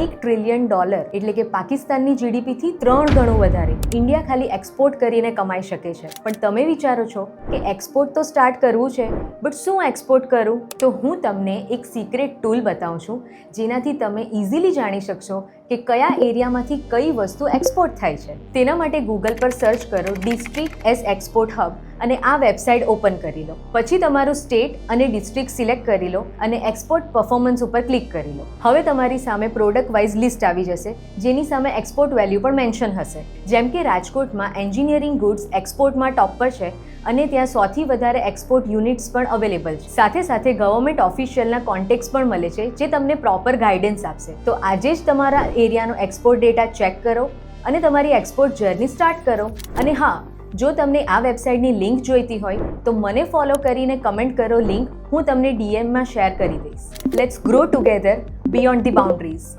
$1 trillion એટલે કે પાકિસ્તાનની જીડીપીથી 3 ગણું વધારે ઇન્ડિયા ખાલી એક્સપોર્ટ કરીને કમાઈ શકે છે. પણ તમે વિચારો છો કે એક્સપોર્ટ તો સ્ટાર્ટ કરવું છે, બટ શું એક્સપોર્ટ કરું? તો હું તમને એક સિક્રેટ ટૂલ બતાવું છું જેનાથી તમે ઇઝીલી જાણી શકશો કે કયા એરિયામાંથી કઈ વસ્તુ એક્સપોર્ટ થાય છે. તેના માટે ગૂગલ પર સર્ચ કરો ડિસ્ટ્રિક્ટ એઝ એક્સપોર્ટ હબ અને આ વેબસાઇટ ઓપન કરી લો. પછી તમારું સ્ટેટ અને ડિસ્ટ્રિક્ટ સિલેક્ટ કરી લો અને એક્સપોર્ટ પરફોર્મન્સ ઉપર ક્લિક કરી લો. હવે તમારી સામે પ્રોડક્ટ વાઇઝ લિસ્ટ આવી જશે જેની સામે એક્સપોર્ટ વેલ્યુ પણ મેન્શન હશે. જેમ કે રાજકોટમાં એન્જિનિયરિંગ ગુડ્સ એક્સપોર્ટમાં ટોપ પર છે અને ત્યાં 100થી વધારે એક્સપોર્ટ યુનિટ્સ પણ અવેલેબલ છે. સાથે સાથે ગવર્મેન્ટ ઓફિશિયલના કોન્ટેક્ટ્સ પણ મળે છે જે તમને પ્રોપર ગાઈડન્સ આપશે. તો આજે જ તમારા એરિયાનો એક્સપોર્ટ ડેટા ચેક કરો અને તમારી એક્સપોર્ટ જર્ની સ્ટાર્ટ કરો. અને હા, જો તમને આ વેબસાઇટની લિંક જોઈતી હોય તો મને ફોલો કરીને કમેન્ટ કરો લિંક, હું તમને DMમાં શેર કરી દઈશ. Let's grow together beyond the boundaries.